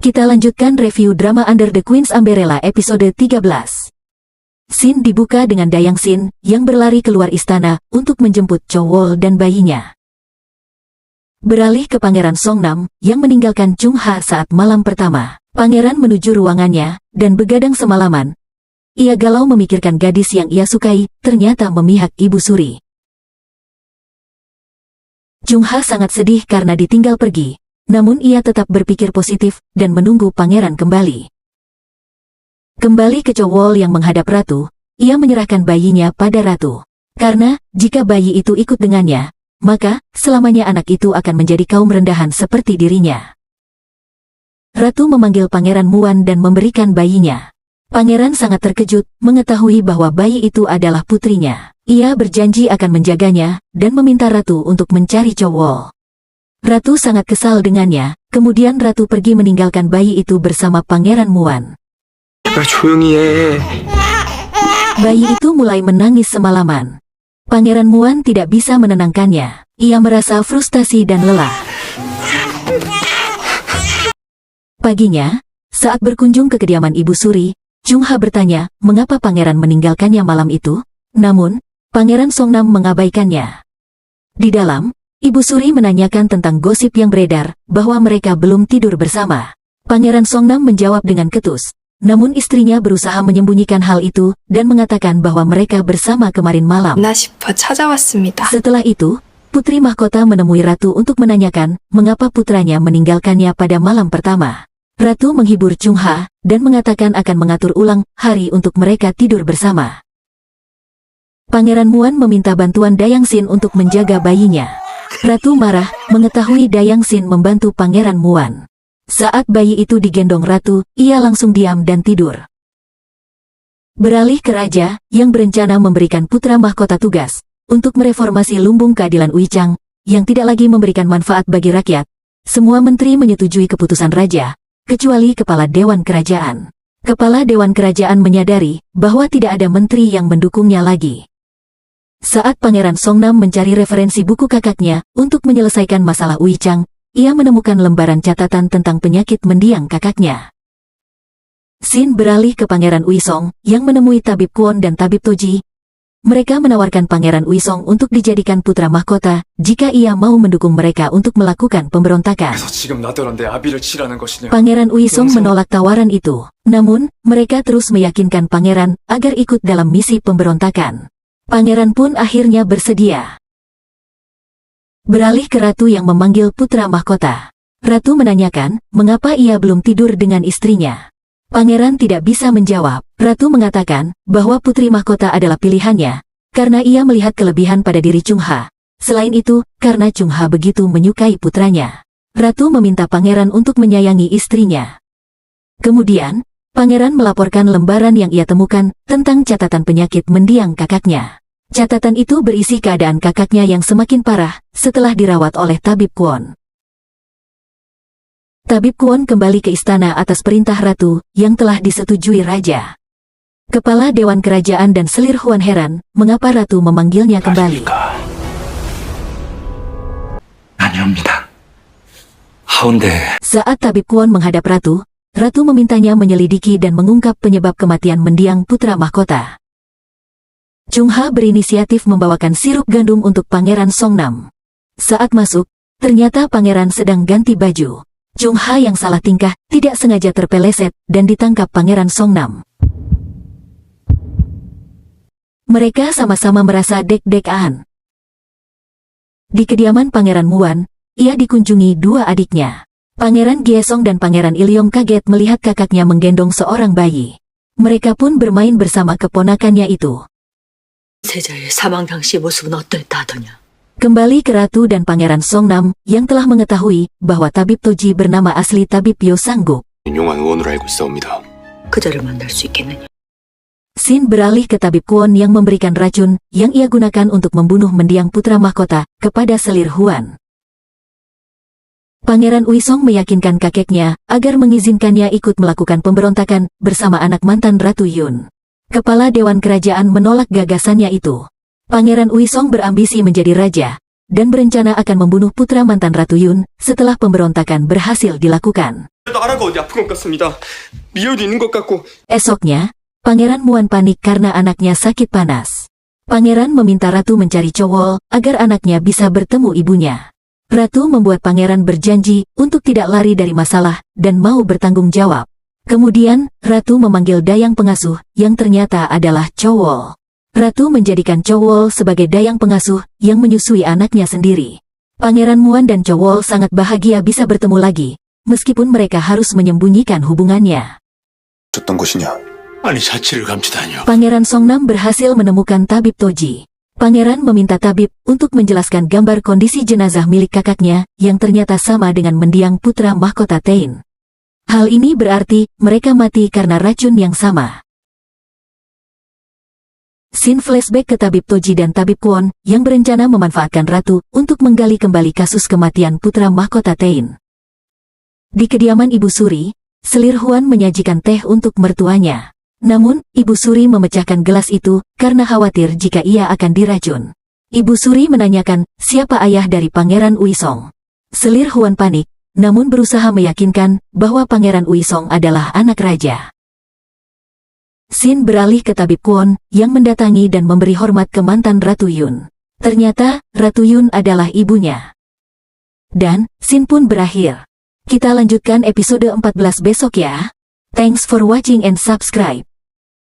Kita lanjutkan review drama Under the Queen's Umbrella episode 13. Scene dibuka dengan Dayang Sin yang berlari keluar istana untuk menjemput Chow Wol dan bayinya. Beralih ke Pangeran Songnam yang meninggalkan Chung Ha saat malam pertama. Pangeran menuju ruangannya dan begadang semalaman. Ia galau memikirkan gadis yang ia sukai, ternyata memihak Ibu Suri. Chung Ha sangat sedih karena ditinggal pergi. Namun ia tetap berpikir positif dan menunggu pangeran kembali. Kembali ke Chow Wol yang menghadap ratu, ia menyerahkan bayinya pada ratu. Karena, jika bayi itu ikut dengannya, maka, selamanya anak itu akan menjadi kaum rendahan seperti dirinya. Ratu memanggil Pangeran Muan dan memberikan bayinya. Pangeran sangat terkejut mengetahui bahwa bayi itu adalah putrinya. Ia berjanji akan menjaganya dan meminta ratu untuk mencari Chow Wol. Ratu sangat kesal dengannya, kemudian ratu pergi meninggalkan bayi itu bersama Pangeran Muan. Bayi itu mulai menangis semalaman. Pangeran Muan tidak bisa menenangkannya. Ia merasa frustasi dan lelah. Paginya, saat berkunjung ke kediaman Ibu Suri, Chung Ha bertanya mengapa pangeran meninggalkannya malam itu, namun, Pangeran Songnam mengabaikannya. Di dalam, Ibu Suri menanyakan tentang gosip yang beredar, bahwa mereka belum tidur bersama. Pangeran Songnam menjawab dengan ketus, namun istrinya berusaha menyembunyikan hal itu, dan mengatakan bahwa mereka bersama kemarin malam. Setelah itu, Putri Mahkota menemui Ratu untuk menanyakan, mengapa putranya meninggalkannya pada malam pertama. Ratu menghibur Chung Ha, dan mengatakan akan mengatur ulang hari untuk mereka tidur bersama. Pangeran Muan meminta bantuan Dayang Sin untuk menjaga bayinya. Ratu marah mengetahui Dayang Sin membantu Pangeran Muan. Saat bayi itu digendong Ratu, ia langsung diam dan tidur. Beralih ke Raja, yang berencana memberikan putra mahkota tugas untuk mereformasi lumbung keadilan Uichang, yang tidak lagi memberikan manfaat bagi rakyat. Semua menteri menyetujui keputusan Raja, kecuali Kepala Dewan Kerajaan. Kepala Dewan Kerajaan menyadari bahwa tidak ada menteri yang mendukungnya lagi. Saat Pangeran Songnam mencari referensi buku kakaknya untuk menyelesaikan masalah Uichang, ia menemukan lembaran catatan tentang penyakit mendiang kakaknya. Scene beralih ke Pangeran Uisong yang menemui Tabib Kwon dan Tabib Toji. Mereka menawarkan Pangeran Uisong untuk dijadikan putra mahkota jika ia mau mendukung mereka untuk melakukan pemberontakan. Pangeran Uisong menolak tawaran itu, namun mereka terus meyakinkan pangeran agar ikut dalam misi pemberontakan. Pangeran pun akhirnya bersedia. Beralih ke Ratu yang memanggil putra mahkota. Ratu menanyakan, mengapa ia belum tidur dengan istrinya. Pangeran tidak bisa menjawab. Ratu mengatakan, bahwa putri mahkota adalah pilihannya, karena ia melihat kelebihan pada diri Chung Ha. Selain itu, karena Chung Ha begitu menyukai putranya. Ratu meminta pangeran untuk menyayangi istrinya. Kemudian, pangeran melaporkan lembaran yang ia temukan tentang catatan penyakit mendiang kakaknya. Catatan itu berisi keadaan kakaknya yang semakin parah setelah dirawat oleh Tabib Kwon. Tabib Kwon kembali ke istana atas perintah Ratu yang telah disetujui Raja. Kepala Dewan Kerajaan dan Selir Huan heran mengapa Ratu memanggilnya kembali. Saat Tabib Kwon menghadap Ratu, Ratu memintanya menyelidiki dan mengungkap penyebab kematian mendiang putra mahkota. Chung Ha berinisiatif membawakan sirup gandum untuk Pangeran Songnam. Saat masuk, ternyata pangeran sedang ganti baju. Chung Ha yang salah tingkah tidak sengaja terpeleset dan ditangkap Pangeran Songnam. Mereka sama-sama merasa deg-degan. Di kediaman Pangeran Muan, ia dikunjungi dua adiknya. Pangeran Giesong dan Pangeran Ilyong kaget melihat kakaknya menggendong seorang bayi. Mereka pun bermain bersama keponakannya itu. Kembali ke Ratu dan Pangeran Songnam yang telah mengetahui bahwa Tabib Toji bernama asli Tabib Yo Sanggup. Scene beralih ke Tabib Kwon yang memberikan racun yang ia gunakan untuk membunuh mendiang putra mahkota kepada Selir Huan. Pangeran Uisong meyakinkan kakeknya agar mengizinkannya ikut melakukan pemberontakan bersama anak mantan Ratu Yun. Kepala Dewan Kerajaan menolak gagasannya itu. Pangeran Uisong berambisi menjadi raja, dan berencana akan membunuh putra mantan Ratu Yun setelah pemberontakan berhasil dilakukan. 나라가 어디 아픈 것 같습니다. 미열도 있는 것 같고. Esoknya, Pangeran Muan panik karena anaknya sakit panas. Pangeran meminta Ratu mencari cowok agar anaknya bisa bertemu ibunya. Ratu membuat pangeran berjanji untuk tidak lari dari masalah dan mau bertanggung jawab. Kemudian, Ratu memanggil Dayang Pengasuh yang ternyata adalah Cowol. Ratu menjadikan Cowol sebagai Dayang Pengasuh yang menyusui anaknya sendiri. Pangeran Muan dan Cowol sangat bahagia bisa bertemu lagi, meskipun mereka harus menyembunyikan hubungannya. 줬던 곳이냐? 아니 자취를 감추다니요. Pangeran Songnam berhasil menemukan tabib Toji. Pangeran meminta tabib untuk menjelaskan gambar kondisi jenazah milik kakaknya yang ternyata sama dengan mendiang putra mahkota Tein. Hal ini berarti mereka mati karena racun yang sama. Scene flashback ke tabib Toji dan tabib Kwon yang berencana memanfaatkan Ratu untuk menggali kembali kasus kematian putra mahkota Tein. Di kediaman Ibu Suri, Selir Huan menyajikan teh untuk mertuanya. Namun, Ibu Suri memecahkan gelas itu karena khawatir jika ia akan diracun. Ibu Suri menanyakan siapa ayah dari Pangeran Uisong. Selir Huan panik, namun berusaha meyakinkan bahwa Pangeran Uisong adalah anak raja. Scene beralih ke tabib Kwon yang mendatangi dan memberi hormat ke mantan Ratu Yun. Ternyata, Ratu Yun adalah ibunya. Dan, scene pun berakhir. Kita lanjutkan episode 14 besok ya. Thanks for watching and subscribe.